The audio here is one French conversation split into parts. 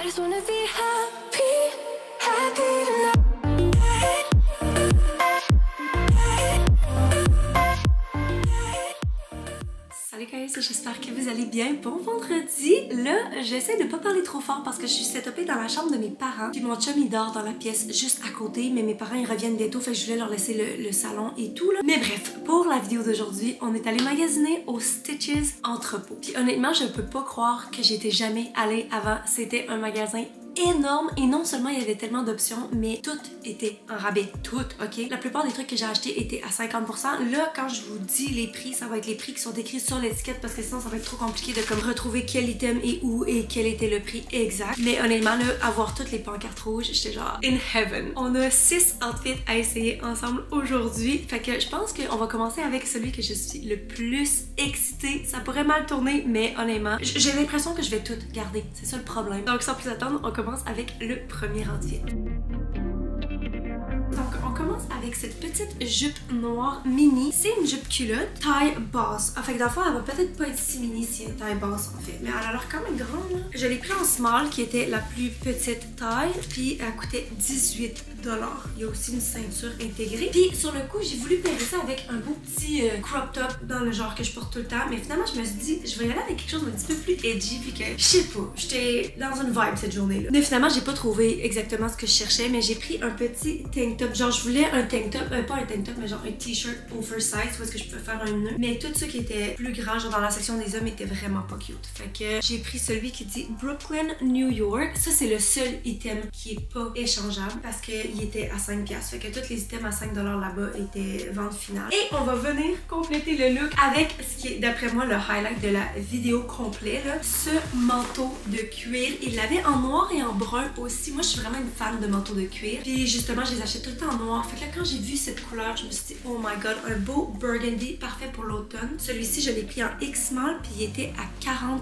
I just wanna be happy, happy tonight. Salut guys, j'espère que vous allez bien. Bon vendredi! Là, j'essaie de pas parler trop fort parce que je suis setupée dans la chambre de mes parents. Puis mon chum il dort dans la pièce juste à côté, mais mes parents ils reviennent bientôt, fait que je voulais leur laisser le salon et tout là. Mais bref, pour la vidéo d'aujourd'hui, on est allé magasiner au Stitches Entrepôt. Puis honnêtement, je peux pas croire que j'étais jamais allée avant. C'était un magasin énorme et non seulement il y avait tellement d'options, mais tout était en rabais, tout, ok? La plupart des trucs que j'ai achetés étaient à 50%. Là, quand je vous dis les prix, ça va être les prix qui sont décrits sur l'étiquette parce que sinon ça va être trop compliqué de comme retrouver quel item et où et quel était le prix exact. Mais honnêtement, là, avoir toutes les pancartes rouges, j'étais genre in heaven. On a 6 outfits à essayer ensemble aujourd'hui, fait que je pense qu'on va commencer avec celui que je suis le plus excitée. Ça pourrait mal tourner, mais honnêtement, j'ai l'impression que je vais tout garder. C'est ça le problème. Donc sans plus attendre, on commence avec le premier outfit. Donc on commence avec cette petite jupe noire mini. C'est une jupe culotte taille basse. En fait, dans le fond, elle va peut-être pas être si mini si elle est taille basse en fait, mais elle a l'air quand même grande là. Je l'ai pris en small qui était la plus petite taille, puis elle coûtait 18 $. Il y a aussi une ceinture intégrée. Puis sur le coup, j'ai voulu pairer ça avec un beau petit crop top dans le genre que je porte tout le temps, mais finalement je me suis dit je vais y aller avec quelque chose d'un petit peu plus edgy, puis que je sais pas, j'étais dans une vibe cette journée-là. Mais finalement, j'ai pas trouvé exactement ce que je cherchais, mais j'ai pris un petit tank top. Genre, je voulais un tank top, pas un tank top, mais genre un t-shirt oversize, où est-ce que je pouvais faire un nœud. Mais tout ce qui était plus grand, genre dans la section des hommes, était vraiment pas cute. Fait que j'ai pris celui qui dit Brooklyn, New York. Ça, c'est le seul item qui est pas échangeable parce qu'il était à 5$. Fait que tous les items à 5$ là-bas étaient vente finale. Et on va venir compléter le look avec ce qui est, d'après moi, le highlight de la vidéo complète, là. Ce manteau de cuir. Il l'avait en noir et en brun aussi. Moi, je suis vraiment une fan de manteaux de cuir. Puis justement, je les achète tout le temps en noir. Fait que là, quand j'ai vu cette couleur, je me suis dit, oh my god, un beau burgundy parfait pour l'automne. Celui-ci, je l'ai pris en X-Small, puis il était à 40$.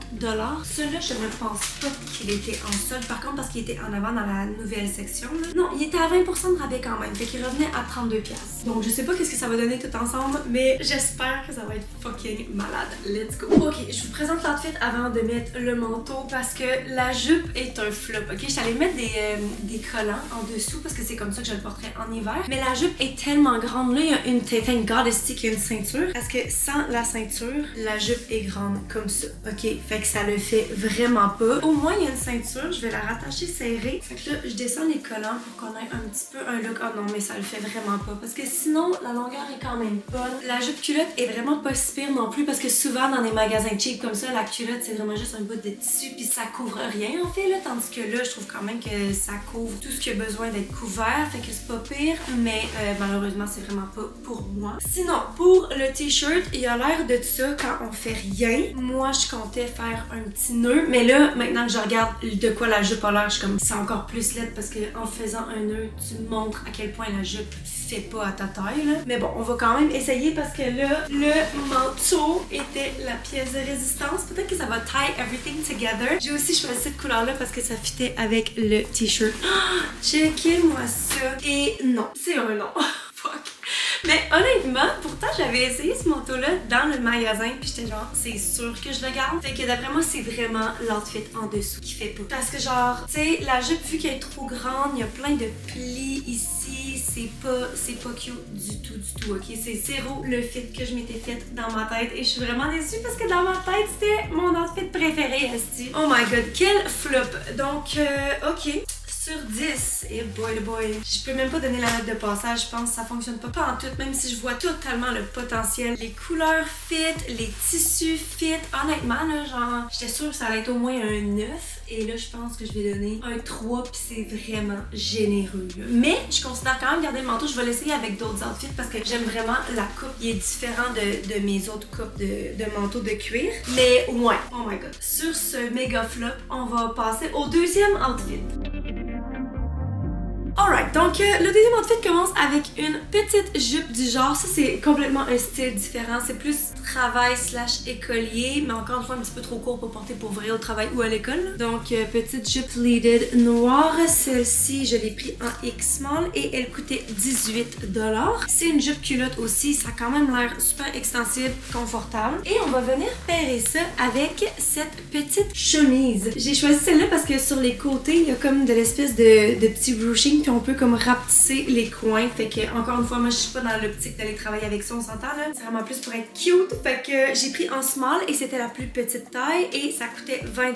Celui-là, je ne pense pas qu'il était en solde. Par contre, parce qu'il était en avant dans la nouvelle section, là. Non, il était à 20% de rabais quand même. Fait qu'il revenait à 32$. Donc, je sais pas qu'est-ce que ça va donner tout ensemble, mais j'espère que ça va être fucking malade. Let's go! Ok, je vous présente l'outfit avant de mettre le manteau parce que la jupe est un flop, ok? Je suis allée mettre des collants en dessous parce que c'est comme ça que je le porterais en hiver. Mais la jupe est tellement grande. Là, il y a une thank God qu'il y a une ceinture. Parce que sans la ceinture, la jupe est grande comme ça, ok? Fait que ça le fait vraiment pas. Au moins, il y a une ceinture. Je vais la rattacher serrée. Fait que là, je descends les collants pour qu'on ait un petit peu un look. Oh non, mais ça le fait vraiment pas. Parce que sinon, la longueur est quand même bonne. La jupe culotte est vraiment pas si pire non plus parce que souvent, dans des magasins cheap comme ça, la culotte, c'est vraiment juste un bout de tissu puis ça couvre rien en fait, là. Tandis que là, je trouve quand même que ça couvre tout ce qui a besoin d'être couvert. Fait que c'est pas pire, mais malheureusement, c'est vraiment pas pour moi. Sinon, pour le t-shirt, il a l'air de ça quand on fait rien. Moi, je comptais faire un petit nœud, mais là, maintenant que je regarde de quoi la jupe a l'air, je suis comme, c'est encore plus laid parce que en faisant un nœud, tu montres à quel point la jupe fait pas à ta taille, là. Mais bon, on va quand même essayer parce que là, le manteau était la pièce de résistance. Peut-être que ça va tie everything together. J'ai aussi choisi cette couleur-là parce que ça fitait avec le t-shirt. Oh, checkez-moi ça. Et non, c'est un non. Fuck. Mais honnêtement, pourtant j'avais essayé ce manteau-là dans le magasin puis j'étais genre, c'est sûr que je le garde. Fait que d'après moi, c'est vraiment l'outfit en dessous qui fait pas. Parce que genre, tu sais, la jupe, vu qu'elle est trop grande, il y a plein de plis ici, c'est pas cute du tout, ok? C'est zéro le fit que je m'étais fait dans ma tête et je suis vraiment déçue parce que dans ma tête, c'était mon outfit préféré, esti. Oh my god, quel flop! Donc, ok. Sur 10, et boy, je peux même pas donner la note de passage, je pense que ça fonctionne pas en tout, même si je vois totalement le potentiel. Les couleurs fit, les tissus fit, honnêtement là, genre, j'étais sûre que ça allait être au moins un 9, et là je pense que je vais donner un 3, puis c'est vraiment généreux là. Mais je considère quand même garder le manteau, je vais l'essayer avec d'autres outfits parce que j'aime vraiment la coupe, il est différent de mes autres coupes de manteaux de cuir. Mais ouais, oh my god. Sur ce méga flop, on va passer au deuxième outfit. Alright, donc le deuxième outfit commence avec une petite jupe du genre. Ça, c'est complètement un style différent. C'est plus travail slash écolier, mais encore une fois un petit peu trop court pour porter pour vrai au travail ou à l'école. Donc, petite jupe pleated noire. Celle-ci, je l'ai pris en X-Small et elle coûtait 18 $. C'est une jupe culotte aussi. Ça a quand même l'air super extensible, confortable. Et on va venir pairer ça avec cette petite chemise. J'ai choisi celle-là parce que sur les côtés, il y a comme de l'espèce de petits ruching, puis on peut comme rapetisser les coins. Fait que, encore une fois, moi je suis pas dans l'optique d'aller travailler avec ça, on s'entend là. C'est vraiment plus pour être cute. Fait que j'ai pris en small et c'était la plus petite taille et ça coûtait 20 $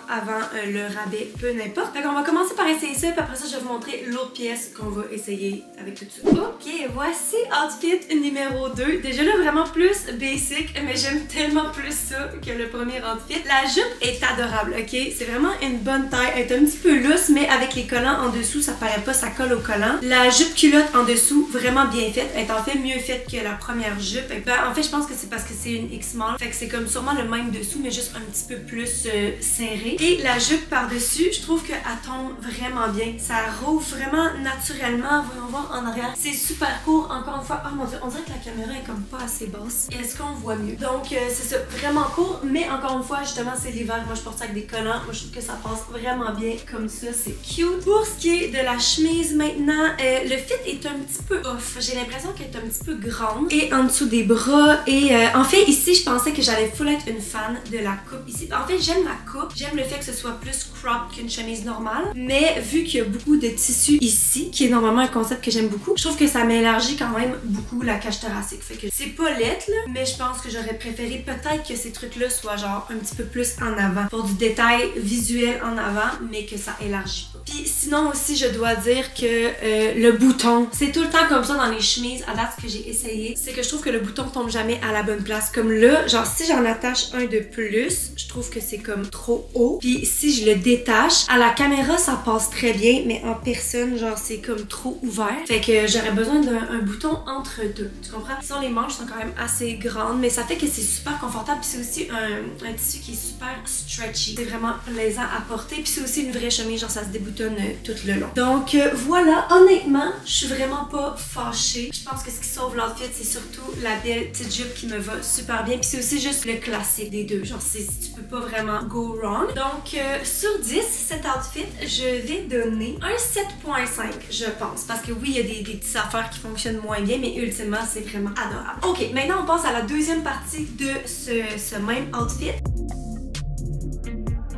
avant le rabais, peu n'importe. Fait qu'on va commencer par essayer ça, puis après ça je vais vous montrer l'autre pièce qu'on va essayer avec tout ça. Ok, voici outfit numéro 2. Déjà là, vraiment plus basic, mais j'aime tellement plus ça que le premier outfit. La jupe est adorable, ok? C'est vraiment une bonne taille. Elle est un petit peu lousse, mais avec les collants en dessous, ça paraît pas, ça colle au collant. La jupe culotte en dessous, vraiment bien faite. Elle est en fait mieux faite que la première jupe. Ben, en fait, je pense que c'est parce que c'est une X-Small. Fait que c'est comme sûrement le même dessous, mais juste un petit peu plus serré. Et la jupe par-dessus, je trouve qu'elle tombe vraiment bien. Ça rouvre vraiment naturellement. Voyons voir en arrière. C'est super court. Encore une fois, oh mon dieu, on dirait que la caméra est comme pas assez basse. Est-ce qu'on voit mieux? Donc, c'est ça, vraiment court, mais encore une fois, justement, c'est l'hiver. Moi, je porte ça avec des collants. Moi, je trouve que ça passe vraiment bien comme ça. C'est cute. Pour ce qui est de la chemise maintenant, le fit est un petit peu off. J'ai l'impression qu'elle est un petit peu grande et en dessous des bras. Et en fait, ici, je pensais que j'allais full être une fan de la coupe ici. En fait, j'aime la coupe. J'aime le fait que ce soit plus crop qu'une chemise normale. Mais vu qu'il y a beaucoup de tissu ici, qui est normalement un concept que j'aime beaucoup, je trouve que ça m'élargit quand même beaucoup la cage thoracique. Fait que c'est pas lettre, là, mais je pense que j'aurais préféré peut-être que ces trucs-là soient genre un petit peu plus en avant. Pour du détail visuel en avant, mais que ça élargit pas. Puis sinon aussi, je dois dire que le bouton, c'est tout le temps comme ça dans les chemises. À date, ce que j'ai essayé, c'est que je trouve que le bouton tombe jamais à la bonne place. Comme là, genre si j'en attache un de plus, je trouve que c'est comme trop haut. Puis si je le détache, à la caméra, ça passe très bien, mais en personne, genre c'est comme trop ouvert. Fait que j'aurais besoin d'un bouton entre deux. Tu comprends? Sinon, les manches sont quand même assez grandes, mais ça fait que c'est super confortable. Puis c'est aussi un tissu qui est super stretchy. C'est vraiment plaisant à porter. Puis c'est aussi une vraie chemise, genre ça se déboutonne tout le long. Donc voilà, honnêtement, je suis vraiment pas fâchée. Je pense que ce qui sauve l'outfit, c'est surtout la belle petite jupe qui me va super bien. Puis c'est aussi juste le classique des deux. Genre, tu peux pas vraiment go wrong. Donc sur 10, cet outfit, je vais donner un 7.5, je pense. Parce que oui, il y a des petites affaires qui fonctionnent moins bien, mais ultimement, c'est vraiment adorable. Ok, maintenant on passe à la deuxième partie de ce même outfit.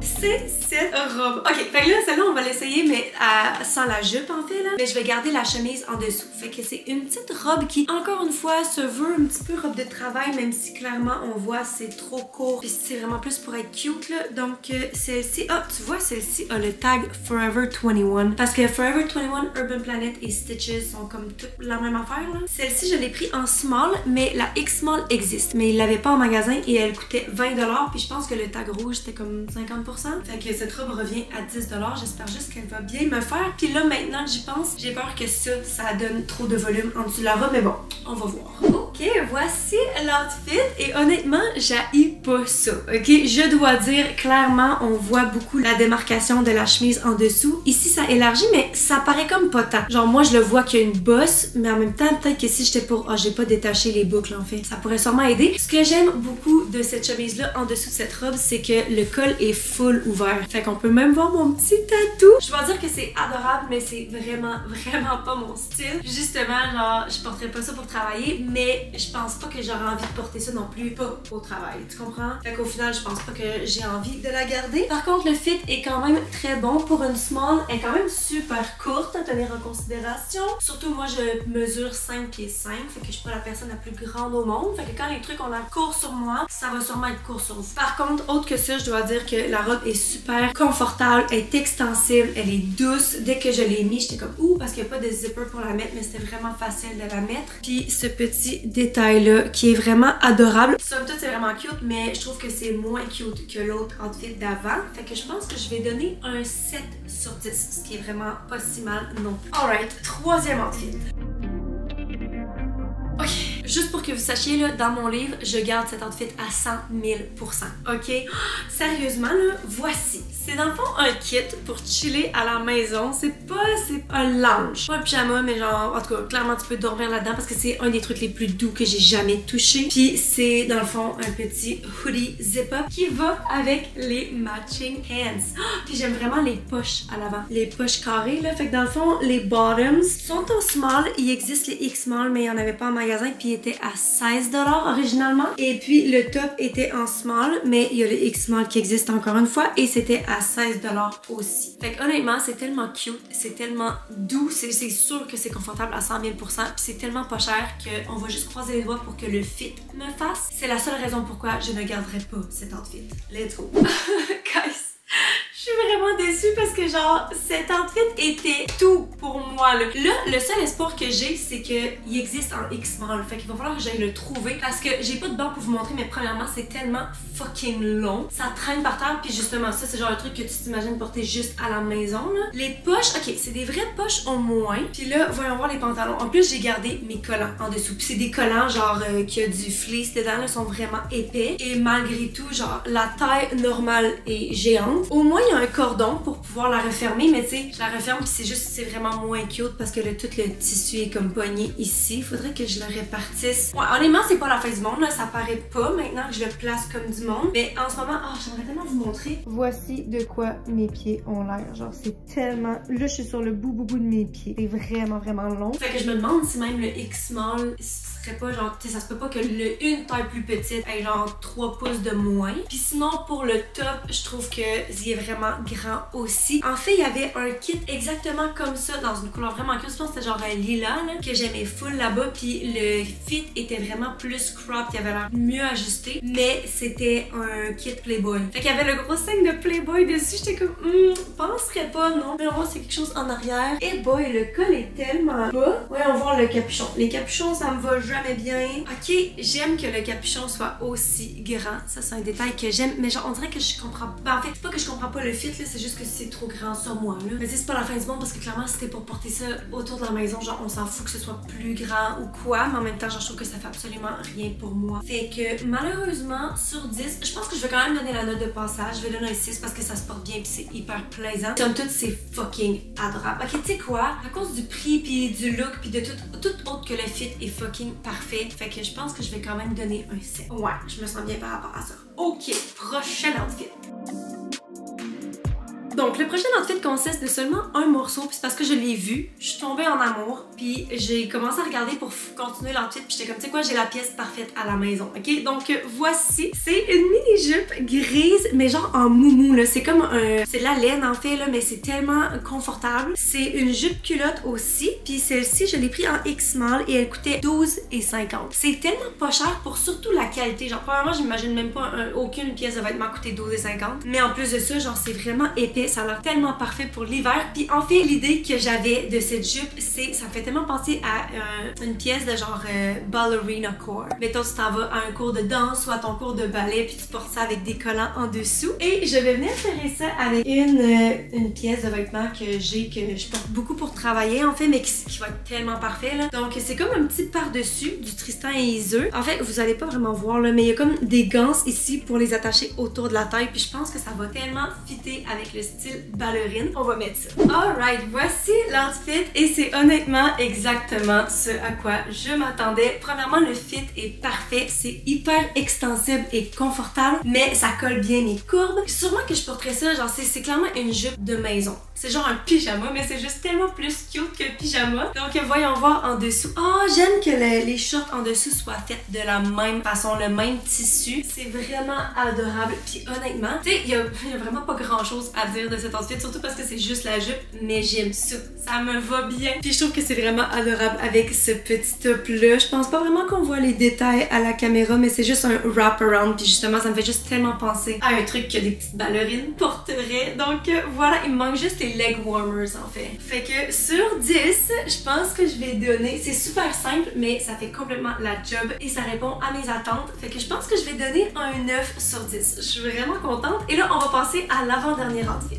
C'est cette robe. Ok, fait que là, celle-là, on va l'essayer, mais sans la jupe, en fait, là. Mais je vais garder la chemise en dessous. Fait que c'est une petite robe qui, encore une fois, se veut un petit peu robe de travail, même si clairement, on voit, c'est trop court. Puis c'est vraiment plus pour être cute, là. Donc, celle-ci, tu vois, celle-ci a le tag Forever 21. Parce que Forever 21, Urban Planet et Stitches sont comme toutes la même affaire, là. Celle-ci, je l'ai pris en small, mais la X-Small existe. Mais il l'avait pas en magasin et elle coûtait 20 $. Puis je pense que le tag rouge, c'était comme 50%. Fait que cette robe revient à 10 $. J'espère juste qu'elle va bien me faire. Puis là, maintenant que j'y pense, j'ai peur que ça donne trop de volume en dessous de la robe. Mais bon, on va voir. Ok, voici l'outfit. Et honnêtement, j'haïs pas ça. Ok, je dois dire, clairement, on voit beaucoup la démarcation de la chemise en dessous. Ici, ça élargit, mais ça paraît comme pas tant. Genre, moi, je le vois qu'il y a une bosse, mais en même temps, peut-être que si j'étais pour... j'ai pas détaché les boucles, en fait. Ça pourrait sûrement aider. Ce que j'aime beaucoup de cette chemise-là, en dessous de cette robe, c'est que le col est full ouvert. Fait qu'on peut même voir mon petit tatou. Je dois dire que c'est adorable, mais c'est vraiment pas mon style. Justement, genre, je porterais pas ça pour travailler, mais je pense pas que j'aurais envie de porter ça non plus, pas au travail. Tu comprends? Fait qu'au final, je pense pas que j'ai envie de la garder. Par contre, le fit est quand même très bon pour une small. Elle est quand même super courte à tenir en considération. Surtout, moi, je mesure 5 pieds 5. Fait que je suis pas la personne la plus grande au monde. Fait que quand les trucs ont l'air courts sur moi, ça va sûrement être court sur vous. Par contre, autre que ça, je dois dire que la robe est super confortable, elle est extensible, elle est douce. Dès que je l'ai mis, j'étais comme ouh, parce qu'il n'y a pas de zipper pour la mettre, mais c'était vraiment facile de la mettre. Puis ce petit détail-là qui est vraiment adorable. Somme toute, c'est vraiment cute, mais je trouve que c'est moins cute que l'autre outfit d'avant. Fait que je pense que je vais donner un 7 sur 10, ce qui est vraiment pas si mal non plus. Alright, troisième outfit. Ok, juste pour que vous sachiez, là, dans mon livre, je garde cet outfit à 100 000%. Ok? Sérieusement, là, voici C'est dans le fond un kit pour chiller à la maison. C'est un lounge. Pas un pyjama, mais genre, en tout cas, clairement tu peux dormir là-dedans parce que c'est un des trucs les plus doux que j'ai jamais touché. Puis c'est dans le fond un petit hoodie zip-up qui va avec les matching pants. Oh, puis j'aime vraiment les poches à l'avant. Les poches carrées là. Fait que dans le fond, les bottoms sont en small. Il existe les X-small, mais il n'y en avait pas en magasin. Puis il était à 16$ originalement. Et puis le top était en small, mais il y a le X-small qui existe encore une fois. Et c'était à 16$ aussi. Fait que honnêtement, c'est tellement cute. C'est tellement doux. C'est sûr que c'est confortable à 100 000%. Puis c'est tellement pas cher qu'on va juste croiser les doigts pour que le fit me fasse. C'est la seule raison pourquoi je ne garderai pas cet outfit. Let's go! Guys! Je suis vraiment déçue parce que genre cet outfit était tout pour moi là. Le seul espoir que j'ai c'est qu'il existe en X-small. Fait qu'il va falloir que j'aille le trouver parce que j'ai pas de banc pour vous montrer mais premièrement c'est tellement fucking long. Ça traîne par terre puis justement ça c'est genre le truc que tu t'imagines porter juste à la maison là. Les poches, ok c'est des vraies poches au moins. Puis là voyons voir les pantalons. En plus j'ai gardé mes collants en dessous. Puis c'est des collants genre qui a du fleece dedans là, sont vraiment épais. Et malgré tout genre la taille normale est géante. Au moins il y a un cordon pour pouvoir la refermer, mais tu sais, je la referme puis c'est vraiment moins cute parce que tout le tissu est comme pogné ici. Il faudrait que je le répartisse. Ouais, honnêtement, c'est pas la fin du monde, là, ça paraît pas maintenant que je le place comme du monde. Mais en ce moment, oh, j'aimerais tellement vous montrer. Voici de quoi mes pieds ont l'air. Genre, c'est tellement... Là, je suis sur le bout de mes pieds. C'est vraiment long. Fait que je me demande si même le X-small serait pas genre, tu sais, ça se peut pas que une taille plus petite ait genre 3 pouces de moins. Puis sinon, pour le top, je trouve que il est vraiment grand aussi. En fait, il y avait un kit exactement comme ça dans une couleur vraiment cute. Je pense que c'était genre un lilas là, que j'aimais full là-bas. Puis le fit était vraiment plus crop, il avait l'air mieux ajusté. Mais c'était un kit Playboy. Fait qu'il y avait le gros signe de Playboy dessus. J'étais comme, penserais pas, non. Mais on va voir c'est quelque chose en arrière. Et boy, le col est tellement bas. Ouais, on va voir le capuchon. Les capuchons, ça me va jamais bien. Ok, j'aime que le capuchon soit aussi grand. Ça, c'est un détail que j'aime. Mais genre, on dirait que je comprends pas. En fait, c'est pas que je comprends pas le fit, là, c'est juste que c'est trop grand sur moi, là. Mais c'est pas la fin du monde parce que clairement, c'était pour porter ça autour de la maison. Genre, on s'en fout que ce soit plus grand ou quoi. Mais en même temps, genre, je trouve que ça fait absolument rien pour moi. Fait que, malheureusement, sur 10, je pense que je vais quand même donner la note de passage. Je vais donner un 6 parce que ça se porte bien pis c'est hyper plaisant. Comme tout, c'est fucking adorable. Ok, tu sais quoi? À cause du prix pis du look pis de tout autre que le fit est fucking parfait. Fait que je pense que je vais quand même donner un 7. Ouais, je me sens bien par rapport à ça. Ok, prochain outfit. Donc, le prochain outfit consiste de seulement un morceau, puis c'est parce que je l'ai vu, je suis tombée en amour, puis j'ai commencé à regarder pour continuer l'outfit, puis j'étais comme, tu sais quoi, j'ai la pièce parfaite à la maison, ok? Donc, voici, c'est une mini-jupe grise, mais genre en moumou, là, c'est comme c'est de la laine en fait, là, mais c'est tellement confortable. C'est une jupe culotte aussi, puis celle-ci, je l'ai pris en X-small et elle coûtait 12,50. C'est tellement pas cher pour surtout la qualité, genre, probablement, j'imagine même pas aucune pièce de vêtement coûter 12,50, mais en plus de ça, genre, c'est vraiment épais. Ça a l'air tellement parfait pour l'hiver. Puis en fait, l'idée que j'avais de cette jupe, c'est ça me fait tellement penser à une pièce de genre ballerina core. Mettons, tu t'en vas à un cours de danse ou à ton cours de ballet, puis tu portes ça avec des collants en dessous. Et je vais venir faire ça avec une pièce de vêtement que je porte beaucoup pour travailler en fait, mais qui va être tellement parfait là. Donc c'est comme un petit par-dessus du Tristan et Iseult. En fait, vous allez pas vraiment voir là, mais il y a comme des ganses ici pour les attacher autour de la taille. Puis je pense que ça va tellement fitter avec le style ballerine. On va mettre ça. Alright, voici l'outfit et c'est honnêtement exactement ce à quoi je m'attendais. Premièrement, le fit est parfait. C'est hyper extensible et confortable, mais ça colle bien mes courbes. Sûrement que je porterais ça, genre c'est clairement une jupe de maison. C'est genre un pyjama, mais c'est juste tellement plus cute que pyjama. Donc voyons voir en dessous. Oh, j'aime que les shorts en dessous soient faites de la même façon, le même tissu. C'est vraiment adorable. Puis honnêtement, tu sais, il y a vraiment pas grand chose à dire de cet outfit, surtout parce que c'est juste la jupe, mais j'aime ça. Ça me va bien. Puis je trouve que c'est vraiment adorable avec ce petit top là. Je pense pas vraiment qu'on voit les détails à la caméra, mais c'est juste un wrap-around. Puis justement, ça me fait juste tellement penser à un truc que des petites ballerines porteraient. Donc voilà, il me manque juste les leg warmers en fait. Fait que sur 10, je pense que je vais donner, c'est super simple, mais ça fait complètement la job et ça répond à mes attentes. Fait que je pense que je vais donner un 9 sur 10. Je suis vraiment contente. Et là, on va passer à l'avant-dernier outfit.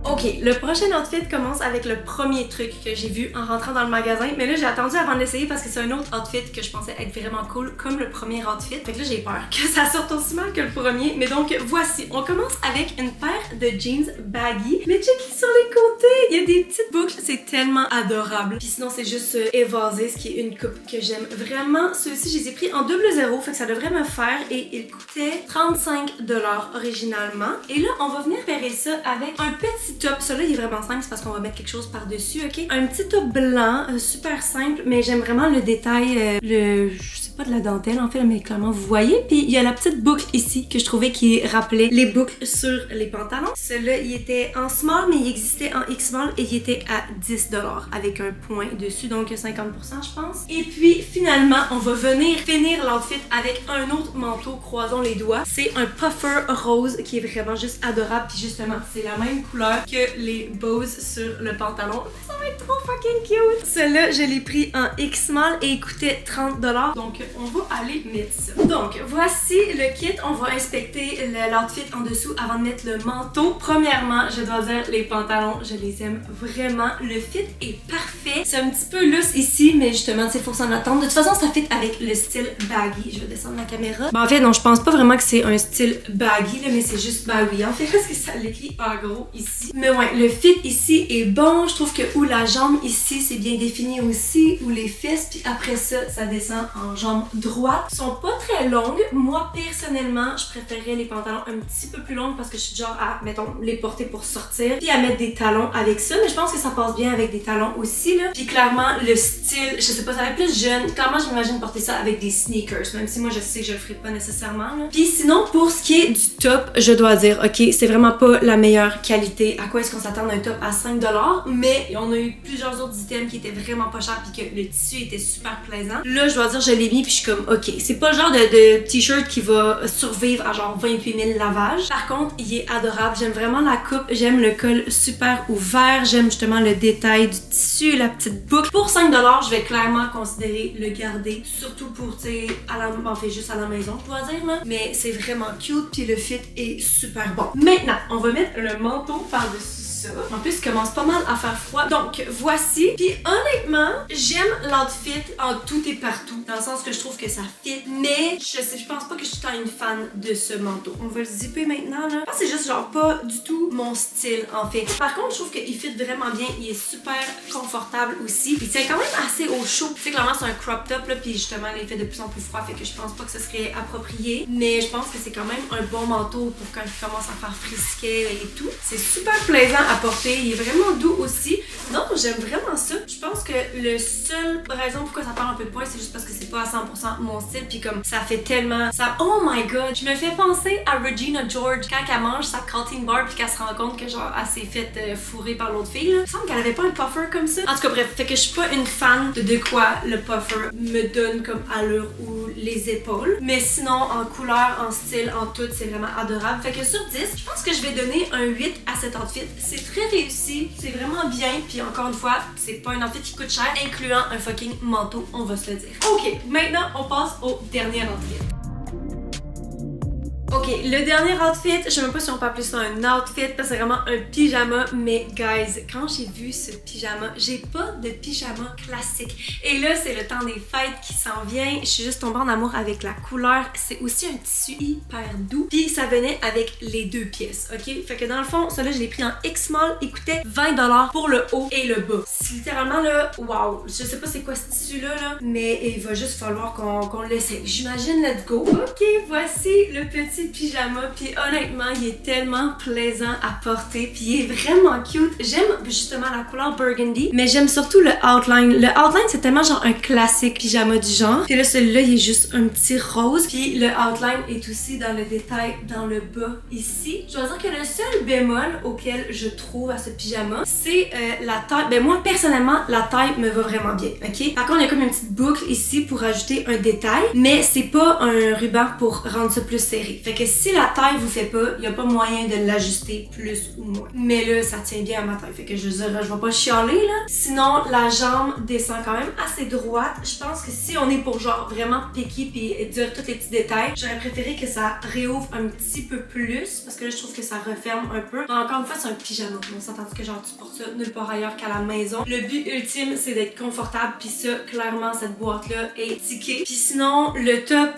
Ok, le prochain outfit commence avec le premier truc que j'ai vu en rentrant dans le magasin. Mais là, j'ai attendu avant de l'essayer parce que c'est un autre outfit que je pensais être vraiment cool, comme le premier outfit. Fait que là, j'ai peur que ça sorte aussi mal que le premier. Mais donc, voici. On commence avec une paire de jeans baggy. Mais checkez sur les côtés, il y a des petites boucles. C'est tellement adorable. Puis sinon, c'est juste évasé, ce qui est une coupe que j'aime vraiment. Ceux-ci, je les ai pris en 0,0, fait que ça devrait me faire. Et ils coûtaient 35$ originalement. Et là, on va venir pairer ça avec un petit top. Celui-là, il est vraiment simple, c'est parce qu'on va mettre quelque chose par-dessus, ok? Un petit top blanc, super simple, mais j'aime vraiment le détail, je sais pas de la dentelle en fait, mais clairement vous voyez. Puis il y a la petite boucle ici que je trouvais qui rappelait les boucles sur les pantalons. Celui-là, il était en small, mais il existait en X-small et il était à 10$ avec un point dessus, donc 50% je pense. Et puis finalement, on va venir finir l'outfit avec un autre manteau, croisons les doigts. C'est un puffer rose qui est vraiment juste adorable. Puis justement, c'est la même couleur que les bows sur le pantalon. Ça va être trop fucking cute! Celui-là, je l'ai pris en X-small et il coûtait 30$. Donc, on va aller mettre ça. Donc, voici le kit. On va inspecter l'outfit en dessous avant de mettre le manteau. Premièrement, je dois dire, les pantalons, je les aime vraiment. Le fit est parfait. C'est un petit peu loose ici, mais justement, il faut s'en attendre. De toute façon, ça fit avec le style baggy. Je vais descendre la caméra. Ben, en fait, non, je pense pas vraiment que c'est un style baggy, là, mais c'est juste baggy. En fait, parce que ça l'écrit en gros ici. Mais ouais, le fit ici est bon. Je trouve que où la jambe ici, c'est bien défini aussi. Où les fesses, puis après ça, ça descend en jambe droite. Ils sont pas très longues. Moi, personnellement, je préférerais les pantalons un petit peu plus longs parce que je suis genre à, mettons, les porter pour sortir. Puis à mettre des talons avec ça. Mais je pense que ça passe bien avec des talons aussi, là. Puis clairement, le style, je sais pas, ça va être plus jeune. Clairement, je m'imagine porter ça avec des sneakers. Même si moi, je sais que je le ferai pas nécessairement, là. Puis sinon, pour ce qui est du top, je dois dire, ok, c'est vraiment pas la meilleure qualité. À quoi est-ce qu'on s'attend d'un top à 5$? Mais on a eu plusieurs autres items qui étaient vraiment pas chers puis que le tissu était super plaisant. Là, je dois dire, je l'ai mis puis je suis comme, ok, c'est pas le genre de t-shirt qui va survivre à genre 28 000 lavages. Par contre, il est adorable. J'aime vraiment la coupe. J'aime le col super ouvert. J'aime justement le détail du tissu, la petite boucle. Pour 5$, je vais clairement considérer le garder. Surtout pour, tu sais, en fait, juste à la maison, je dois dire, là. Mais c'est vraiment cute puis le fit est super bon. Maintenant, on va mettre le manteau par-dessus ça. En plus, il commence pas mal à faire froid. Donc, voici. Puis honnêtement, j'aime l'outfit en tout et partout. Dans le sens que je trouve que ça fit. Mais je pense pas que je suis tant une fan de ce manteau. On va le zipper maintenant, là. Je pense que c'est juste genre pas du tout mon style, en fait. Par contre, je trouve qu'il fit vraiment bien. Il est super confortable aussi. Il tient quand même assez au chaud. Tu sais, clairement, c'est un crop top, là. Puis justement, il fait de plus en plus froid. Fait que je pense pas que ce serait approprié. Mais je pense que c'est quand même un bon manteau pour quand il commence à faire frisquet et tout. C'est super plaisant à porter. Il est vraiment doux aussi. Donc, j'aime vraiment ça. Je pense que le seul raison pourquoi ça perd un peu de poids, c'est juste parce que c'est pas à 100% mon style. Puis comme ça fait tellement... ça... Oh my god! Je me fais penser à Regina George quand elle mange sa protein bar puis qu'elle se rend compte que genre elle s'est faite fourrer par l'autre fille. Là. Il me semble qu'elle avait pas un puffer comme ça. En tout cas, bref. Fait que je suis pas une fan de quoi le puffer me donne comme allure ou les épaules. Mais sinon, en couleur, en style, en tout, c'est vraiment adorable. Fait que sur 10, je pense que je vais donner un 8 à cet outfit. C'est très réussi, c'est vraiment bien. Puis encore une fois, c'est pas un outfit qui coûte cher, incluant un fucking manteau, on va se le dire. Ok, maintenant, on passe au dernier outfit. Ok, le dernier outfit, je sais même pas si on peut appeler ça un outfit parce que c'est vraiment un pyjama, mais guys, quand j'ai vu ce pyjama, j'ai pas de pyjama classique. Et là, c'est le temps des fêtes qui s'en vient. Je suis juste tombée en amour avec la couleur. C'est aussi un tissu hyper doux. Puis ça venait avec les deux pièces, ok? Fait que dans le fond, celui-là, je l'ai pris en X-small. Il coûtait 20$ pour le haut et le bas. C'est littéralement là, wow, je sais pas c'est quoi ce tissu-là, là, mais il va juste falloir qu'on l'essaie. J'imagine, let's go. Ok, voici le petit pyjama, puis honnêtement il est tellement plaisant à porter, puis il est vraiment cute. J'aime justement la couleur burgundy, mais j'aime surtout le outline. Le outline c'est tellement genre un classique pyjama du genre, puis là celui-là il est juste un petit rose, puis le outline est aussi dans le détail dans le bas ici. Je dois dire que le seul bémol auquel je trouve à ce pyjama c'est la taille. Ben moi personnellement la taille me va vraiment bien, ok? Par contre il y a comme une petite boucle ici pour ajouter un détail, mais c'est pas un ruban pour rendre ça plus serré. Fait que si la taille vous fait pas, il y a pas moyen de l'ajuster plus ou moins. Mais là, ça tient bien à ma taille. Fait que je veux dire, je vais pas chialer là. Sinon, la jambe descend quand même assez droite. Je pense que si on est pour genre vraiment piquer puis dire tous les petits détails, j'aurais préféré que ça réouvre un petit peu plus parce que là, je trouve que ça referme un peu. Donc, encore une fois, c'est un pyjama. On s'entend que genre tu portes ça nulle part ailleurs qu'à la maison. Le but ultime, c'est d'être confortable puis ça, clairement, cette boîte-là est tickée. Puis sinon, le top,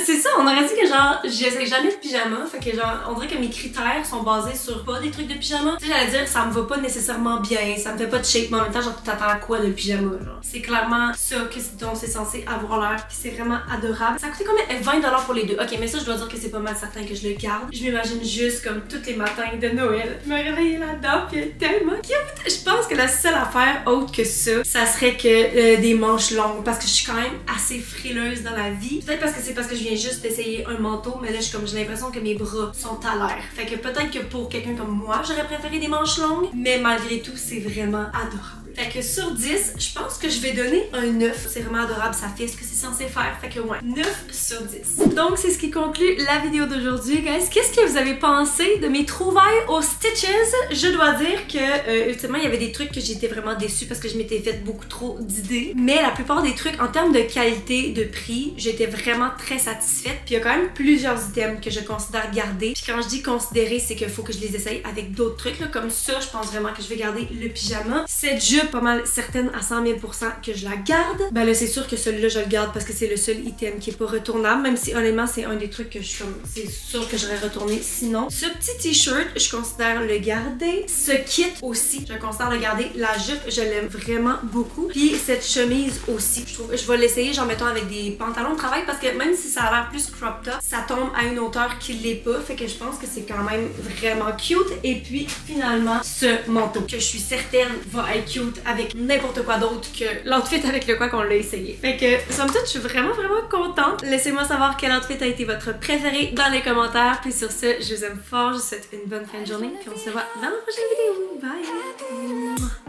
c'est ça, on aurait dit que genre, j'essaie jamais de pyjama. Fait que genre, on dirait que mes critères sont basés sur pas des trucs de pyjama. Tu sais, j'allais dire, ça me va pas nécessairement bien, ça me fait pas de shape, mais en même temps, genre, tu t'attends à quoi de pyjama, genre? C'est clairement ça dont c'est censé avoir l'air, puis c'est vraiment adorable. Ça a coûté combien? 20$ pour les deux. Ok, mais ça, je dois dire que c'est pas mal certain que je le garde. Je m'imagine juste comme tous les matins de Noël, me réveiller là-dedans, puis elle est tellement cute. Je pense que la seule affaire autre que ça serait que des manches longues, parce que je suis quand même assez frileuse dans la vie. Peut-être parce que c'est parce que je viens juste d'essayer un manteau, mais là, j'ai l'impression que mes bras sont à l'air. Fait que peut-être que pour quelqu'un comme moi, j'aurais préféré des manches longues, mais malgré tout, c'est vraiment adorable. Fait que sur 10, je pense que je vais donner un 9. C'est vraiment adorable, ça fait ce que c'est censé faire. Fait que ouais, 9 sur 10. Donc c'est ce qui conclut la vidéo d'aujourd'hui, guys. Qu'est-ce que vous avez pensé de mes trouvailles aux Stitches? Je dois dire que ultimement, il y avait des trucs que j'étais vraiment déçue parce que je m'étais fait beaucoup trop d'idées. Mais la plupart des trucs, en termes de qualité, de prix, j'étais vraiment très satisfaite. Puis il y a quand même plusieurs items que je considère garder. Puis quand je dis considérer, c'est qu'il faut que je les essaye avec d'autres trucs. Là. Comme ça, je pense vraiment que je vais garder le pyjama. Cette jupe, pas mal certaine à 100 000% que je la garde. Ben là, c'est sûr que celui-là, je le garde parce que c'est le seul item qui est pas retournable, même si honnêtement, c'est un des trucs que je suis comme, c'est sûr que j'aurais retourné sinon. Ce petit t-shirt, je considère le garder. Ce kit aussi, je considère le garder. La jupe, je l'aime vraiment beaucoup. Puis cette chemise aussi, je trouve, je vais l'essayer, genre mettons avec des pantalons de travail parce que même si ça a l'air plus crop top, ça tombe à une hauteur qui l'est pas. Fait que je pense que c'est quand même vraiment cute. Et puis finalement, ce manteau que je suis certaine va être cute avec n'importe quoi d'autre que l'outfit avec le quoi qu'on l'a essayé. Fait que, somme toute, je suis vraiment contente. Laissez-moi savoir quel outfit a été votre préféré dans les commentaires. Puis sur ce, je vous aime fort, je vous souhaite une bonne fin de journée. Puis on se voit dans la prochaine vidéo. Bye!